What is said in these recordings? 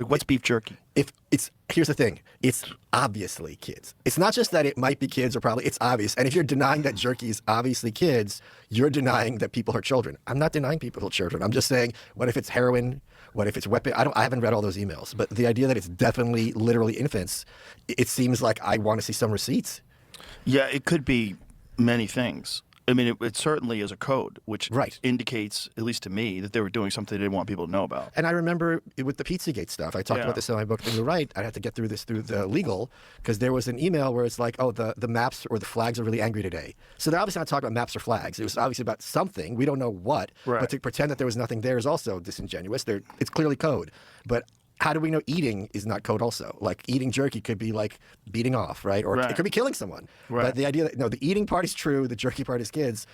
Like, what's beef jerky? Here's the thing, it's obviously kids. It's not just that it might be kids, or probably it's obvious. And if you're denying that jerky is obviously kids, you're denying that people hurt children. I'm not denying people hurt children. I'm just saying, what if it's heroin? What if it's weapon? I haven't read all those emails, but the idea that it's definitely literally infants, it seems like I want to see some receipts. Yeah, it could be many things. I mean, it certainly is a code, which indicates, at least to me, that they were doing something they didn't want people to know about. And I remember with the Pizzagate stuff, I talked about this in my book, and you're right, I had to get through this through the legal, because there was an email where it's like, oh, the maps or the flags are really angry today. So they're obviously not talking about maps or flags. It was obviously about something. We don't know what. Right. But to pretend that there was nothing there is also disingenuous. It's clearly code. But how do we know eating is not code also? Like, eating jerky could be like beating off, right? Or it could be killing someone. Right. But the idea that, no, the eating part is true, the jerky part is kids.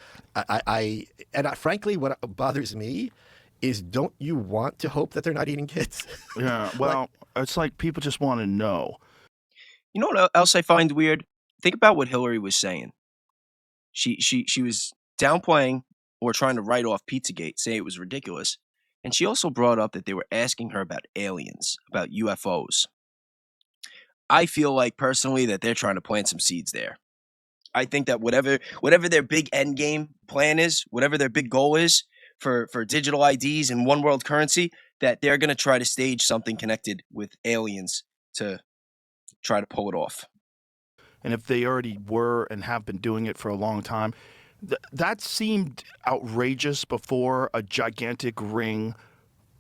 Frankly, what bothers me is, don't you want to hope that they're not eating kids? Yeah, well, it's like people just want to know. You know what else I find weird? Think about what Hillary was saying. She was downplaying or trying to write off Pizzagate, say it was ridiculous. And she also brought up that they were asking her about aliens, about UFOs. I feel like, personally, that they're trying to plant some seeds there. I think that whatever their big end game plan is, whatever their big goal is for digital IDs and one world currency, that they're going to try to stage something connected with aliens to try to pull it off. And if they already were and have been doing it for a long time, that seemed outrageous before a gigantic ring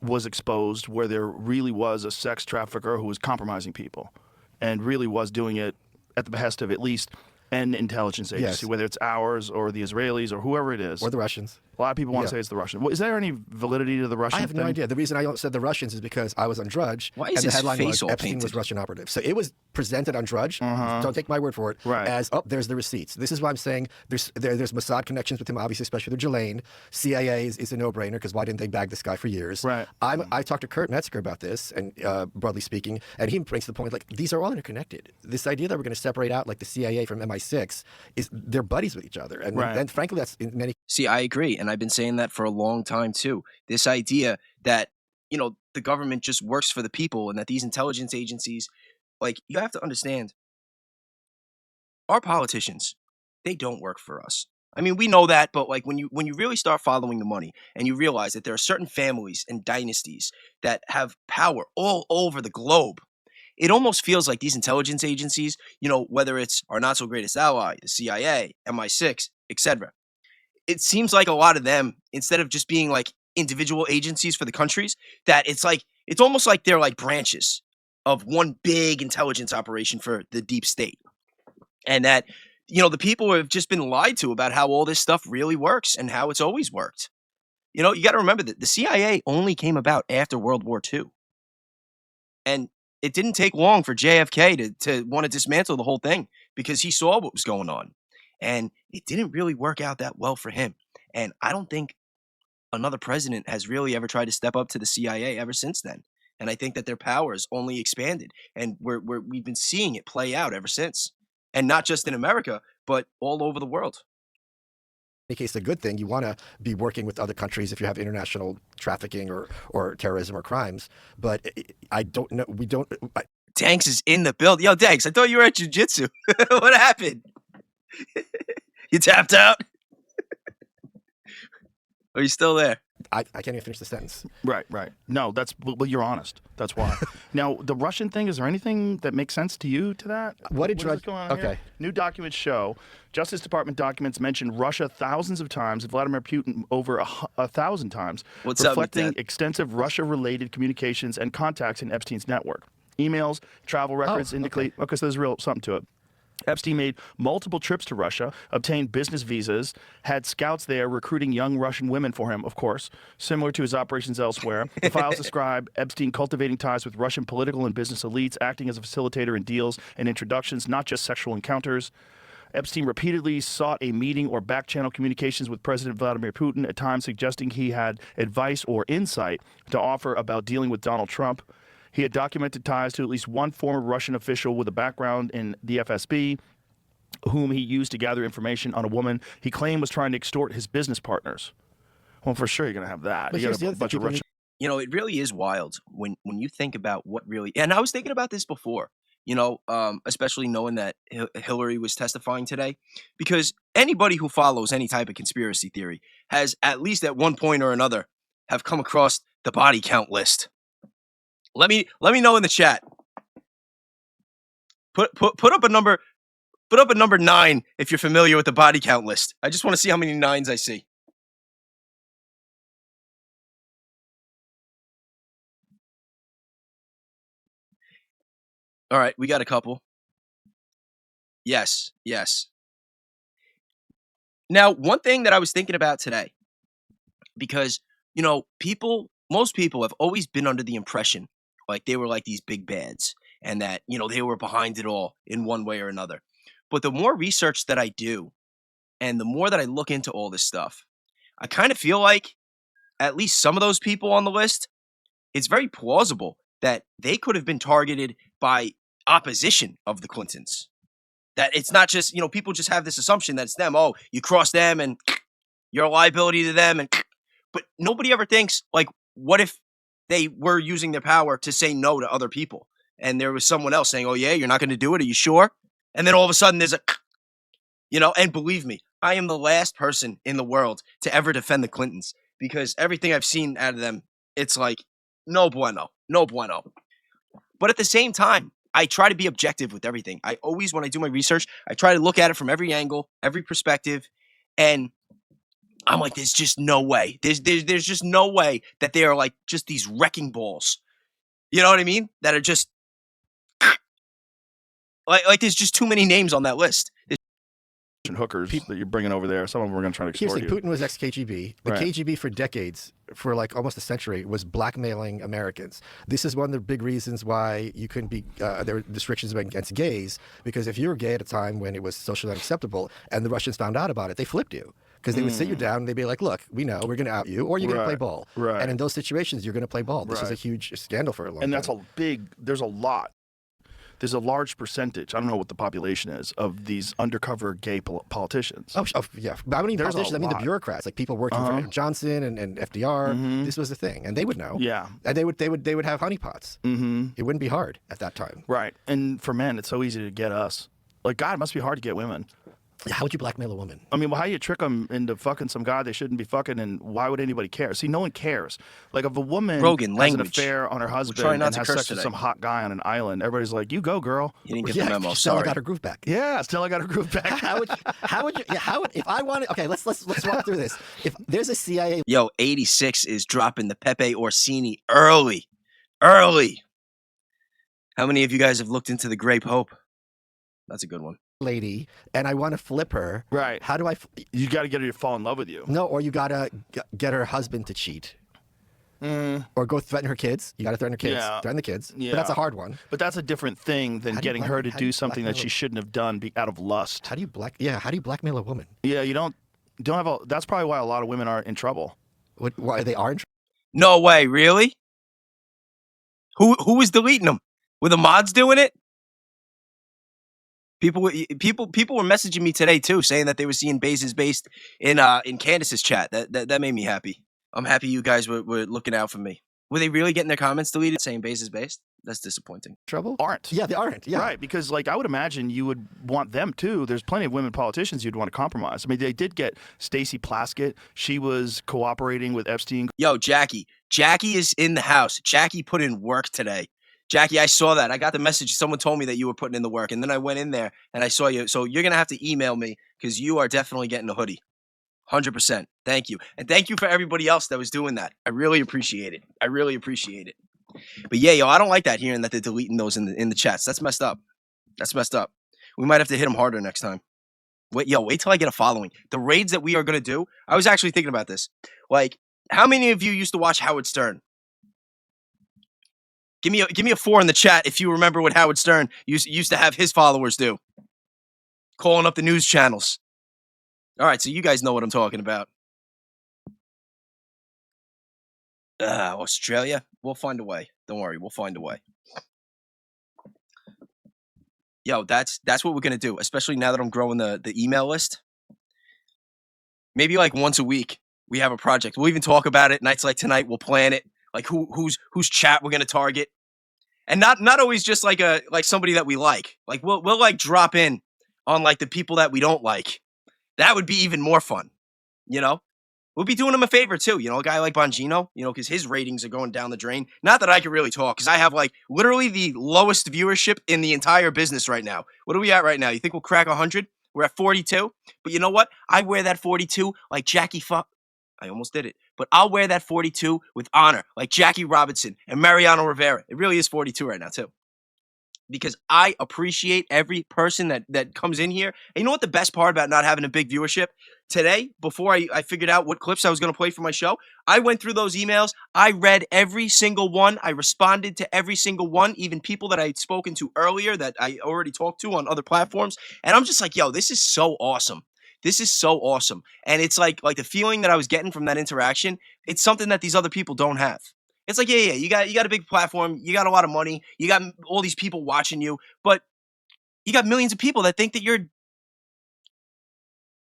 was exposed where there really was a sex trafficker who was compromising people and really was doing it at the behest of at least an intelligence agency, whether it's ours or the Israelis or whoever it is. Or the Russians. A lot of people want to say it's the Russians. Well, is there any validity to the Russian I have no thing? idea. The reason I said the Russians is because I was on Drudge, Why is and the his headline face was all Epstein painted? was Russian operative. So it was presented on Drudge, don't take my word for it, as, oh, there's the receipts. This is why I'm saying there's Mossad connections with him, obviously, especially the Jelaine. CIA is a no-brainer, because why didn't they bag this guy for years? Right. I talked to Kurt Metzger about this, and broadly speaking, and he brings the point, like, these are all interconnected. This idea that we're going to separate out, like, the CIA from MI6, is they're buddies with each other. And frankly, that's in many... See, I agree, and I've been saying that for a long time, too. This idea that, the government just works for the people, and that these intelligence agencies, like, you have to understand, our politicians, they don't work for us. I mean, we know that, but like when you really start following the money and you realize that there are certain families and dynasties that have power all over the globe, it almost feels like these intelligence agencies, whether it's our not so greatest ally, the CIA, MI6, etc. It seems like a lot of them, instead of just being like individual agencies for the countries, that it's almost like they're like branches of one big intelligence operation for the deep state. And that, the people have just been lied to about how all this stuff really works and how it's always worked. You got to remember that the CIA only came about after World War II. And it didn't take long for JFK to want to dismantle the whole thing, because he saw what was going on. And it didn't really work out that well for him. And I don't think another president has really ever tried to step up to the CIA ever since then. And I think that their powers only expanded. And we've been seeing it play out ever since. And not just in America, but all over the world. In any case, a good thing. You want to be working with other countries if you have international trafficking or terrorism or crimes. But I don't know. We don't. Danks is in the build. Yo, Danks, I thought you were at jiu-jitsu. What happened? You tapped out? Are you still there? I can't even finish the sentence. Right. No, well, you're honest. That's why. Now, the Russian thing, is there anything that makes sense to you to that? What is going on here? New documents show Justice Department documents mention Russia thousands of times, Vladimir Putin over 1,000 times, reflecting extensive Russia-related communications and contacts in Epstein's network. Emails, travel records indicate, so there's something to it. Epstein made multiple trips to Russia, obtained business visas, had scouts there recruiting young Russian women for him, of course, similar to his operations elsewhere. The files describe Epstein cultivating ties with Russian political and business elites, acting as a facilitator in deals and introductions, not just sexual encounters. Epstein repeatedly sought a meeting or back-channel communications with President Vladimir Putin, at times suggesting he had advice or insight to offer about dealing with Donald Trump. He had documented ties to at least one former Russian official with a background in the FSB, whom he used to gather information on a woman he claimed was trying to extort his business partners. Well, for sure you're going to have that. But You here's got the a other bunch thing. of Russian it really is wild when you think about what really. And I was thinking about this before. Especially knowing that Hillary was testifying today, because anybody who follows any type of conspiracy theory has at least at one point or another have come across the body count list. Let me know in the chat. Put up a number. Put up a number 9 if you're familiar with the body count list. I just want to see how many 9s I see. All right, we got a couple. Yes. Now, one thing that I was thinking about today, because, most people have always been under the impression like they were like these big bads and that, they were behind it all in one way or another. But the more research that I do and the more that I look into all this stuff, I kind of feel like at least some of those people on the list, it's very plausible that they could have been targeted by opposition of the Clintons. That it's not just, people just have this assumption that it's them. Oh, you cross them and you're a liability to them. But nobody ever thinks, like, what if they were using their power to say no to other people? And there was someone else saying, oh, yeah, you're not going to do it. Are you sure? And then all of a sudden there's and believe me, I am the last person in the world to ever defend the Clintons, because everything I've seen out of them, it's like, no bueno. But at the same time, I try to be objective with everything. I always, when I do my research, I try to look at it from every angle, every perspective, and I'm like, there's just no way. There's just no way that they are like just these wrecking balls. You know what I mean? That are just like there's just too many names on that list. Hookers that you're bringing over there. Some of them were going to try to extort you. Putin was ex-KGB. The KGB for decades, for like almost a century, was blackmailing Americans. This is one of the big reasons why you couldn't be, there were restrictions against gays, because if you were gay at a time when it was socially unacceptable and the Russians found out about it, they flipped you. Because they would sit you down and they'd be like, look, we know, we're going to out you, or you're going to play ball. Right. And in those situations, you're going to play ball. This is a huge scandal for a long time. And that's there's a lot. There's a large percentage, I don't know what the population is, of these undercover gay politicians. Oh yeah. But I don't mean politicians, I mean the bureaucrats, like people working for Johnson and FDR. This was the thing. And they would know. Yeah. And they would have honeypots. It wouldn't be hard at that time. Right. And for men, it's so easy to get us. Like, God, it must be hard to get women. How would you blackmail a woman? I mean, well, how do you trick them into fucking some guy they shouldn't be fucking, and why would anybody care? See, no one cares. Like, if a woman Rogan, has an affair on her husband and has sex with some hot guy on an island, everybody's like, you go, girl. You didn't get the memo, Stella got her groove back. Yeah, Stella got her groove back. How would you, if I wanted, okay, let's walk through this. If there's a CIA. Yo, 86 is dropping the Pepe Orsini early. How many of you guys have looked into the Grape Hope? That's a good one. Lady, and I want to flip her. Right. How do I? You got to get her to fall in love with you. No, or you got to get her husband to cheat. Or go threaten her kids. You got to threaten her kids. Yeah. Threaten the kids. Yeah. But that's a hard one. But that's a different thing than getting her to do something that she shouldn't have done out of lust. How do you blackmail a woman? Yeah, you don't have a. That's probably why a lot of women are in trouble. Why they are in trouble? No way, really? Who was deleting them? Were the mods doing it? People were messaging me today too, saying that they were seeing bases based in Candace's chat. That made me happy. I'm happy you guys were looking out for me. Were they really getting their comments deleted saying bases based? That's disappointing. Trouble? Aren't. Yeah, they aren't. Yeah. Right, because like I would imagine you would want them too. There's plenty of women politicians you'd want to compromise. I mean, they did get Stacey Plaskett. She was cooperating with Epstein. Yo, Jackie is in the house. Jackie put in work today. Jackie, I saw that. I got the message. Someone told me that you were putting in the work, and then I went in there and I saw you. So you're gonna have to email me because you are definitely getting a hoodie. 100%. Thank you, and thank you for everybody else that was doing that. I really appreciate it. But yeah, yo, I don't like that hearing that they're deleting those in the chats. That's messed up. We might have to hit them harder next time. Wait till I get a following. The raids that we are gonna do. I was actually thinking about this. Like, how many of you used to watch Howard Stern? Give me a 4 in the chat if you remember what Howard Stern used to have his followers do. Calling up the news channels. All right, so you guys know what I'm talking about. Australia? We'll find a way. Don't worry, we'll find a way. Yo, that's what we're going to do, especially now that I'm growing the email list. Maybe like once a week, we have a project. We'll even talk about it. Nights like tonight, we'll plan it. like whose chat we're gonna target, and not always just like somebody that we like. Like we'll like drop in on like the people that we don't like. That would be even more fun, you know. We'll be doing him a favor too, you know, a guy like Bongino, you know, because his ratings are going down the drain. Not that I can really talk, because I have like literally the lowest viewership in the entire business right now. What are we at right now? You think we'll crack 100? We're at 42. But you know what? I wear that 42 like Jackie I almost did it. But I'll wear that 42 with honor, like Jackie Robinson and Mariano Rivera. It really is 42 right now too. Because I appreciate every person that comes in here. And you know what the best part about not having a big viewership? Today, before I figured out what clips I was going to play for my show, I went through those emails. I read every single one. I responded to every single one, even people that I had spoken to earlier that I already talked to on other platforms. And I'm just like, yo, this is so awesome. This is so awesome. And it's like the feeling that I was getting from that interaction, it's something that these other people don't have. It's like, yeah, you got a big platform, you got a lot of money, you got all these people watching you, but you got millions of people that think that you're,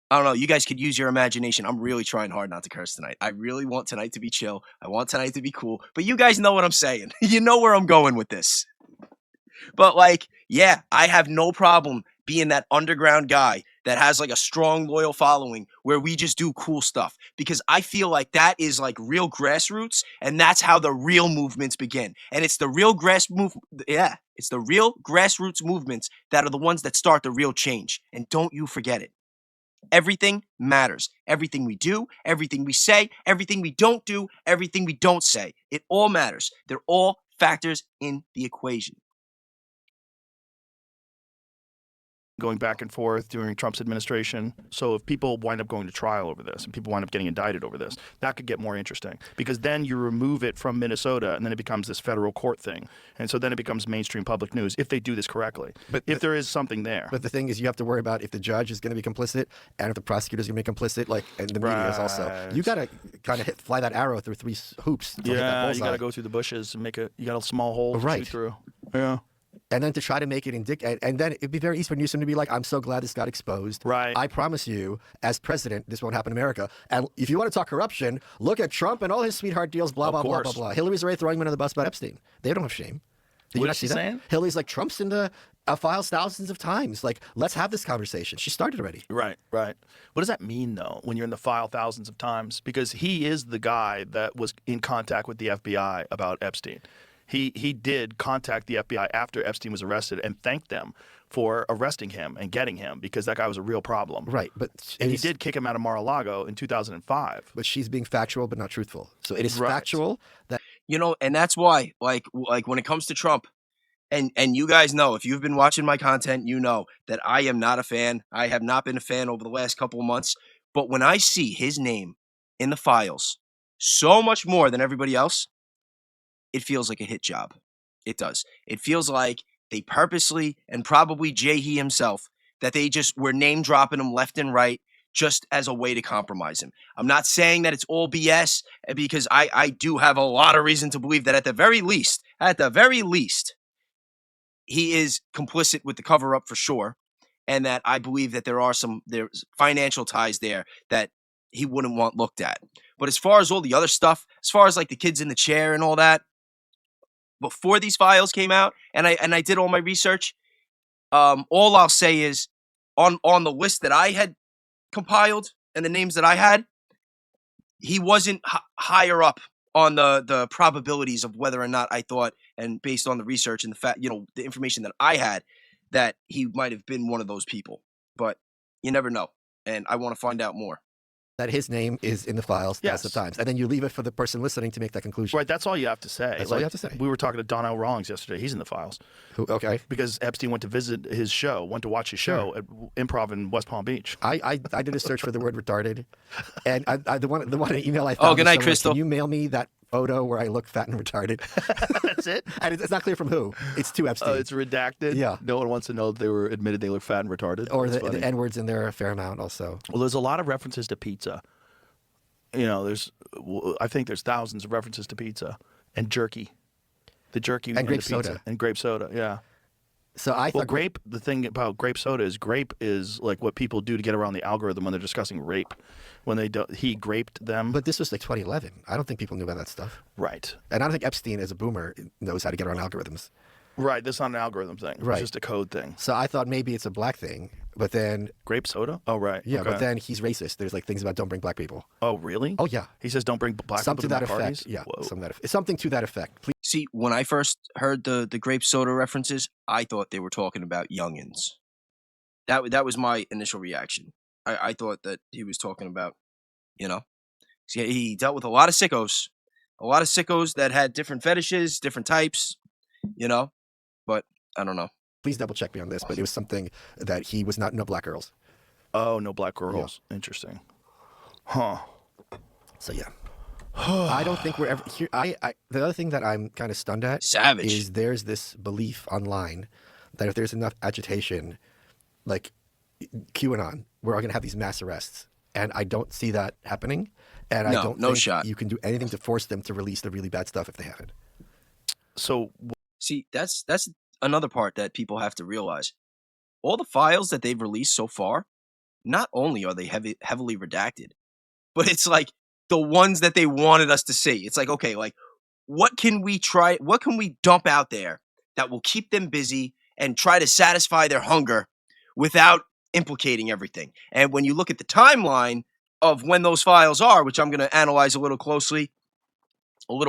I don't know, you guys could use your imagination. I'm really trying hard not to curse tonight. I really want tonight to be chill. I want tonight to be cool, but you guys know what I'm saying. You know where I'm going with this. But like, yeah, I have no problem being that underground guy that has like a strong, loyal following where we just do cool stuff, because I feel like that is like real grassroots, and that's how the real movements begin. And it's the real it's the real grassroots movements that are the ones that start the real change. And don't you forget it. Everything matters. Everything we do, everything we say, everything we don't do, everything we don't say. It all matters. They're all factors in the equation. Going back and forth during Trump's administration. So if people wind up going to trial over this and people wind up getting indicted over this, that could get more interesting, because then you remove it from Minnesota and then it becomes this federal court thing. And so then it becomes mainstream public news if they do this correctly, but if there is something there. But the thing is, you have to worry about if the judge is going to be complicit and if the prosecutor is going to be complicit, like, and the media is also. You got to kind of fly that arrow through 3 hoops. To hit that bullseye. You got to go through the bushes and you got a small hole to shoot through. Yeah. And then to try to make it and then it'd be very easy for Newsom to be like, I'm so glad this got exposed. Right. I promise you, as president, this won't happen in America. And if you want to talk corruption, look at Trump and all his sweetheart deals, blah, blah, blah, blah, blah. Hillary's already throwing him under the bus about Epstein. They don't have shame. Did you not see that? Saying? Hillary's like, Trump's in the files thousands of times. Like, let's have this conversation. She started already. Right. What does that mean, though, when you're in the file thousands of times? Because he is the guy that was in contact with the FBI about Epstein. He did contact the FBI after Epstein was arrested and thanked them for arresting him and getting him, because that guy was a real problem. Right, and he did kick him out of Mar-a-Lago in 2005. But she's being factual but not truthful. So it is factual that, you know, and that's why like when it comes to Trump, and you guys know, if you've been watching my content, you know that I am not a fan. I have not been a fan over the last couple of months. But when I see his name in the files so much more than everybody else, it feels like a hit job. It does. It feels like they purposely, and probably he himself, that they just were name dropping him left and right just as a way to compromise him. I'm not saying that it's all BS, because I do have a lot of reason to believe that at the very least, he is complicit with the cover up for sure. And that I believe that there's financial ties there that he wouldn't want looked at. But as far as all the other stuff, as far as like the kids in the chair and all that, before these files came out, and I did all my research, all I'll say is on the list that I had compiled and the names that I had, he wasn't higher up on the probabilities of whether or not I thought, and based on the research and the fact, you know, the information that I had, that he might have been one of those people. But you never know, and I want to find out more. That his name is in the files thousands of times. And then you leave it for the person listening to make that conclusion. Right, that's all you have to say. That's all you have to say. We were talking to Donnell Rawlings yesterday. He's in the files. Okay. Because Epstein went to visit his show, went to watch his show at Improv in West Palm Beach. I did a search for the word retarded. And the one email I found. Oh, good night, Crystal. Can you mail me that photo where I look fat and retarded? That's it? And it's not clear from who. It's to Epstein. It's redacted? Yeah. No one wants to know that they were admitted they look fat and retarded? Or the N-words in there a fair amount also. Well, there's a lot of references to pizza. You know, I think there's thousands of references to pizza and jerky. The jerky and grape the pizza, soda. And grape soda, yeah. So I Well, thought grape. The thing about grape soda is grape is like what people do to get around the algorithm when they're discussing rape. When he graped them. But this was like 2011. I don't think people knew about that stuff. Right. And I don't think Epstein, as a boomer, knows how to get around algorithms. Right. That's not an algorithm thing. Right. It's just a code thing. So I thought maybe it's a black thing, but then Grape soda? Oh, right. yeah, Okay. but then he's racist. There's like things about don't bring black people. Oh, really? Oh yeah, He says don't bring black something to people that to my effect. parties? Yeah, Whoa. something to that effect. Please. See, when I first heard the grape soda references, I thought they were talking about youngins. That was my initial reaction. I thought that he was talking about, you know, see, he dealt with a lot of sickos that had different fetishes, different types, you know. But I don't know. Please double check me on this, but it was something that he was not no black girls. Oh, no black girls. Yeah. Interesting. Huh. So yeah. I don't think we're ever here. The other thing that I'm kind of stunned at Savage. is there's this belief online that if there's enough agitation, like QAnon, we're going to have these mass arrests. And I don't see that happening. And I don't think you can do anything to force them to release the really bad stuff if they haven't. So, see, that's another part that people have to realize. All the files that they've released so far, not only are they heavily redacted, but it's like the ones that they wanted us to see. It's like, okay, like what can we dump out there that will keep them busy and try to satisfy their hunger without implicating everything? And when you look at the timeline of when those files are, which I'm going to analyze a little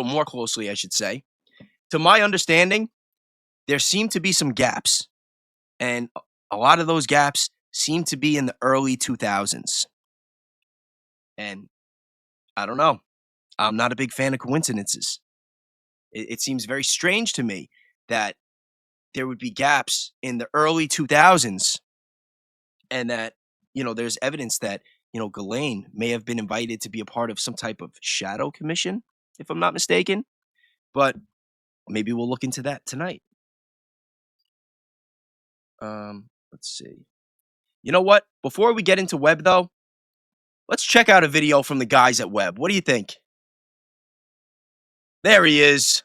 more closely, I should say, to my understanding, there seem to be some gaps. And a lot of those gaps seem to be in the early 2000s. And I don't know. I'm not a big fan of coincidences. It seems very strange to me that there would be gaps in the early 2000s and that, there's evidence that, Ghislaine may have been invited to be a part of some type of shadow commission, if I'm not mistaken. But maybe we'll look into that tonight. Let's see. You know what? Before we get into Webb, though, let's check out a video from the guys at Webb. What do you think? There he is.